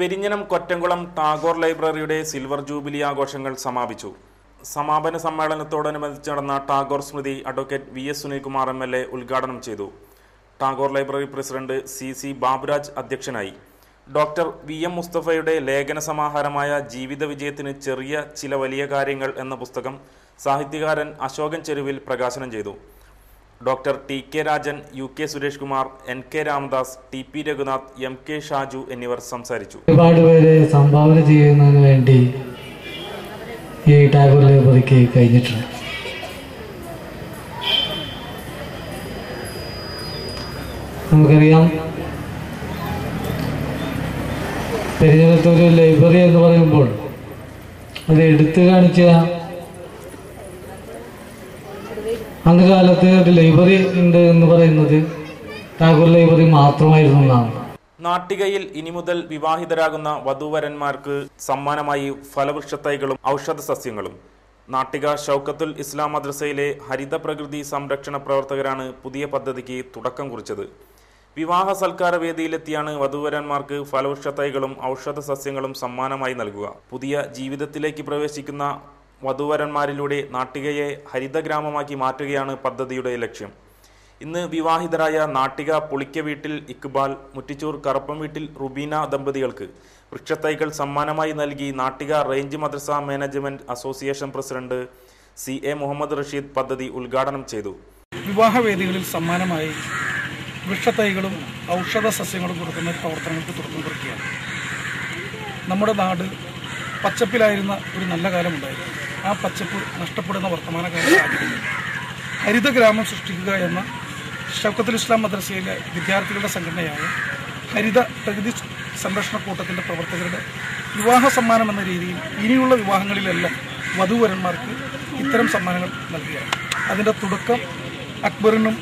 പെരിഞ്ഞനം കൊറ്റംകുളം ടാഗോർ ലൈബ്രറിയുടെ silver jubilee ആഘോഷങ്ങൾ സമാപിച്ചു. സമാപന സമ്മേളനത്തോടനുബന്ധിച്ച് നടന്ന Tagore Smriti advocate VS Sunilkumar MLA ഉദ്ഘാടനം ചെയ്തു. Tagore library president CC Baburaj അധ്യക്ഷനായി. ഡോക്ടർ VM മുസ്തഫയുടെ ലേഖന സമാഹാരമായ ജീവിത വിജയത്തിന് ചെറിയ ചില വലിയ കാര്യങ്ങൾ എന്ന പുസ്തകം സാഹിത്യകാരൻ അശോകൻ ചെരുവിൽ പ്രകാശനം ചെയ്തു. Doctor TK Rajan, UK Suresh Kumar, NK Ramadas, TP Raghunath, MK Shaju എന്നിവർ സംസാരിച്ചു. ഒരുപാട് പേര് സംഭാവന ചെയ്യുന്നതിന് വേണ്ടി ഈ ടാഗോർ ലൈബ്രറിക്ക് കഴിഞ്ഞിട്ടുണ്ട്. നമുക്കറിയാം, പെരിഞ്ഞനത്തൊരു ലൈബ്രറി എന്ന് പറയുമ്പോൾ അത് എടുത്തു കാണിച്ച അന്ന് കാലത്ത് ഒരു ലൈബ്രറി ഉണ്ട് എന്ന് പറയുന്നത് ടാഗോർ ലൈബ്രറി മാത്രമായിരുന്നു എന്നാണ്. നാട്ടികയിൽ ഇനി മുതൽ വിവാഹിതരാകുന്ന വധൂവരന്മാർക്ക് സമ്മാനമായി ഫലവൃക്ഷത്തൈകളും ഔഷധ സസ്യങ്ങളും. നാട്ടിക ഷൗക്കത്തുൽ ഇസ്ലാം മദ്രസയിലെ ഹരിത പ്രകൃതി സംരക്ഷണ പ്രവർത്തകരാണ് പുതിയ പദ്ധതിക്ക് തുടക്കം കുറിച്ചത്. വിവാഹ സൽക്കാര വേദിയിലെത്തിയാണ് വധൂവരന്മാർക്ക് ഫലവൃക്ഷത്തൈകളും ഔഷധ സസ്യങ്ങളും സമ്മാനമായി നൽകുക. പുതിയ ജീവിതത്തിലേക്ക് പ്രവേശിക്കുന്ന വധൂവരന്മാരിലൂടെ നാട്ടികയെ ഹരിതഗ്രാമമാക്കി മാറ്റുകയാണ് പദ്ധതിയുടെ ലക്ഷ്യം. ഇന്ന് വിവാഹിതരായ നാട്ടിക പുളിക്ക വീട്ടിൽ ഇക്ബാൽ, മുറ്റിച്ചൂർ കറുപ്പം വീട്ടിൽ റുബീന ദമ്പതികൾക്ക് വൃക്ഷത്തൈകൾ സമ്മാനമായി നൽകി നാട്ടിക റേഞ്ച് മദ്രസ management association president CA Muhammad Rasheed പദ്ധതി ഉദ്ഘാടനം ചെയ്തു. വിവാഹവേദികളിൽ സമ്മാനമായി വൃക്ഷത്തൈകളും ഔഷധ സസ്യങ്ങളും കൊടുക്കുന്ന പ്രവർത്തനങ്ങൾക്ക് തുടക്കം കുറിക്കുകയാണ്. നമ്മുടെ നാട് പച്ചപ്പിലായിരുന്ന ഒരു നല്ല കാലമുണ്ടായിരുന്നു. ആ പച്ചപ്പ് നഷ്ടപ്പെടുന്ന വർത്തമാനകാലത്ത് ഹരിതഗ്രാമം സൃഷ്ടിക്കുക എന്ന ഷൗക്കത്തുൽ ഇസ്ലാം മദ്രസയിലെ വിദ്യാർത്ഥികളുടെ സംഘടനയായ ഹരിത പ്രകൃതി സംരക്ഷണ കൂട്ടത്തിൻ്റെ പ്രവർത്തകരുടെ വിവാഹ സമ്മാനം എന്ന രീതിയിൽ ഇനിയുള്ള വിവാഹങ്ങളിലെല്ലാം വധൂവരന്മാർക്ക് ഇത്തരം സമ്മാനങ്ങൾ നൽകുകയാണ്. അതിൻ്റെ തുടക്കം അക്ബറിനും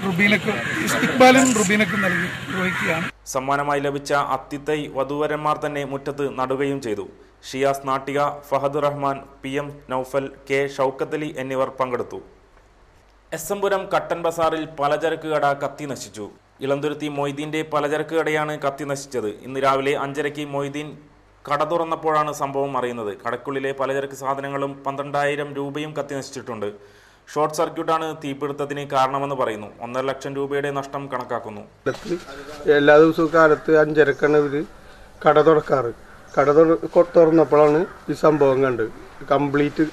ഇക്ബാലിനും റുബീനക്കും നൽകി നിർവഹിക്കുകയാണ്. സമ്മാനമായി ലഭിച്ച അത്തിത്തൈ വധൂവരന്മാർ തന്നെ മുറ്റത്ത് നടുകയും ചെയ്തു. ഷിയാസ് നാട്ടിക, ഫഹദ് റഹ്മാൻ, PM നൌഫൽ, K ഷൗക്കത്തലി എന്നിവർ പങ്കെടുത്തു. SM പുരം കട്ടൻ ബസാറിൽ പലചരക്ക് കട കത്തി നശിച്ചു. ഇളന്തുരുത്തി മൊയ്തീൻ്റെ പലചരക്ക് കടയാണ് കത്തി നശിച്ചത്. ഇന്ന് രാവിലെ 5:30 മൊയ്തീൻ കട തുറന്നപ്പോഴാണ് സംഭവം അറിയുന്നത്. കടക്കുള്ളിലെ പലചരക്ക് സാധനങ്ങളും 12,000 രൂപയും കത്തി നശിച്ചിട്ടുണ്ട്. ഷോർട്ട് സർക്യൂട്ടാണ് തീപിടുത്തത്തിന് കാരണമെന്ന് പറയുന്നു. 1.5 ലക്ഷം രൂപയുടെ നഷ്ടം കണക്കാക്കുന്നു. എല്ലാ ദിവസവും കാലത്ത് 5:30 ഇവര് കട തുറക്കാറ്. കട തുറന്നപ്പോഴാണ് ഈ സംഭവം കണ്ട്. കംപ്ലീറ്റ്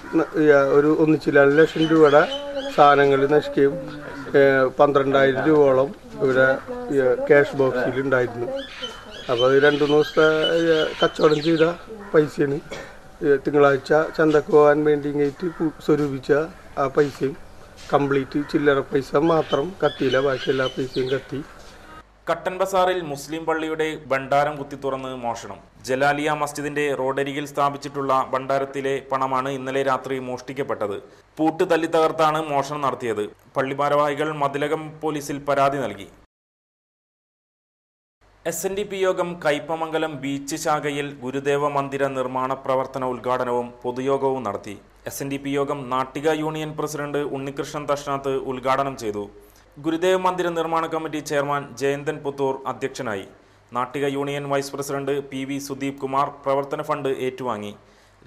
ഒരു 1.2 ലക്ഷം രൂപയുടെ സാധനങ്ങൾ നശിക്കുകയും 12,000 രൂപയോളം ഇവിടെ ക്യാഷ് ബോക്സിൽ ഉണ്ടായിരുന്നു. അപ്പോൾ 2-3 ദിവസത്തെ കച്ചവടം ചെയ്ത പൈസയാണ് തിങ്കളാഴ്ച ചന്തക്ക് പോകാൻ വേണ്ടി ഇങ്ങേറ്റ് സ്വരൂപിച്ച ആ പൈസയും കംപ്ലീറ്റ് ചില്ലറ പൈസ മാത്രം കത്തിയില്ല, ബാക്കി എല്ലാ പൈസയും കത്തി. കട്ടൻ ബസാറിൽ മുസ്ലിം പള്ളിയുടെ ഭണ്ഡാരം കുത്തി തുറന്ന് മോഷണം. ജലാലിയ മസ്ജിദിന്റെ റോഡരികിൽ സ്ഥാപിച്ചിട്ടുള്ള ഭണ്ഡാരത്തിലെ പണമാണ് ഇന്നലെ രാത്രി മോഷ്ടിക്കപ്പെട്ടത്. പൂട്ട് തല്ലി തകർത്താണ് മോഷണം നടത്തിയത്. പള്ളി ഭാരവാഹികൾ മതിലകം പോലീസിൽ പരാതി നൽകി. SNDP യോഗം കയ്പമംഗലം ബീച്ച് ശാഖയിൽ ഗുരുദേവ മന്ദിര നിർമ്മാണ പ്രവർത്തന ഉദ്ഘാടനവും പൊതുയോഗവും നടത്തി. SNDP യോഗം നാട്ടിക യൂണിയൻ പ്രസിഡന്റ് ഉണ്ണികൃഷ്ണൻ തഷ്നാത്ത് ഉദ്ഘാടനം ചെയ്തു. ഗുരുദേവ മന്ദിര നിർമ്മാണ കമ്മിറ്റി ചെയർമാൻ ജയന്തൻ പുത്തൂർ അധ്യക്ഷനായി. Nattika union vice president PV Sudeep Kumar പ്രവർത്തന ഫണ്ട് ഏറ്റുവാങ്ങി.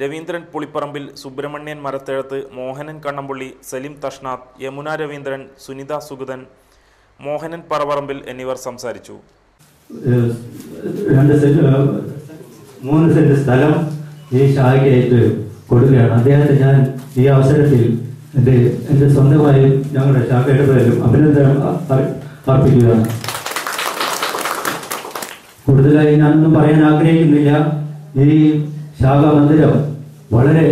രവീന്ദ്രൻ പുളിപ്പറമ്പിൽ, സുബ്രഹ്മണ്യൻ മരത്തേഴത്ത്, മോഹനൻ കണ്ണമ്പുള്ളി, സലിം തഷ്നാഥ്, യമുന രവീന്ദ്രൻ, സുനിത സുഗതൻ, മോഹനൻ പറവറമ്പിൽ എന്നിവർ സംസാരിച്ചു. 3 സെന്റ് സ്ഥലം ഈ ശാഖയായിട്ട് കൊടുക്കുകയാണ്. അദ്ദേഹത്തെ ഞാൻ ഈ അവസരത്തിൽ എൻ്റെ സ്വന്തമായി ഞങ്ങളുടെ ശാഖയുടെ പേരിലും അഭിനന്ദനം അർപ്പിക്കുകയാണ്. കൂടുതലായി ഞാനൊന്നും പറയാൻ ആഗ്രഹിക്കുന്നില്ല. ഈ ശാഖാമന്ദിരം വളരെ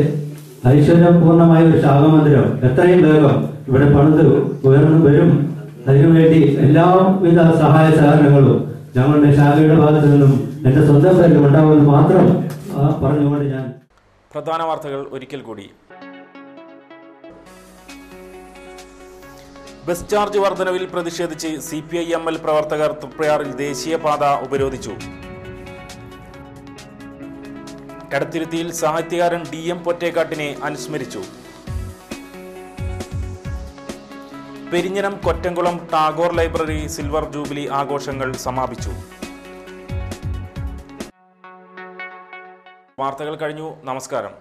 ഐശ്വര്യപൂർണമായ ഒരു ശാഖാമന്ദിരം എത്രയും വേഗം ഇവിടെ പണിത് ഉയർന്നു വരും. അതിനുവേണ്ടി എല്ലാവിധ സഹായ സഹകരണങ്ങളും ഞങ്ങളുടെ ശാഖയുടെ ഭാഗത്തു നിന്നും എൻ്റെ സ്വന്തം പേരിലും ഉണ്ടാവുമെന്ന് മാത്രം പറഞ്ഞുകൊണ്ട് ഞാൻ പ്രധാന വാർത്തകൾ ഒരിക്കൽ കൂടി. ബസ് ചാർജ് വർധനവിൽ പ്രതിഷേധിച്ച് CPI-ML പ്രവർത്തകർ തൃപ്രയാറിൽ ദേശീയപാത ഉപരോധിച്ചു. എടത്തിരുത്തിയിൽ സാഹിത്യകാരൻ DM പൊറ്റേക്കാട്ടിനെ അനുസ്മരിച്ചു. Perinjanam Kottamkulam Tagore library silver jubilee ആഘോഷങ്ങൾ സമാപിച്ചു. വാർത്തകൾ കഴിഞ്ഞു. നമസ്കാരം.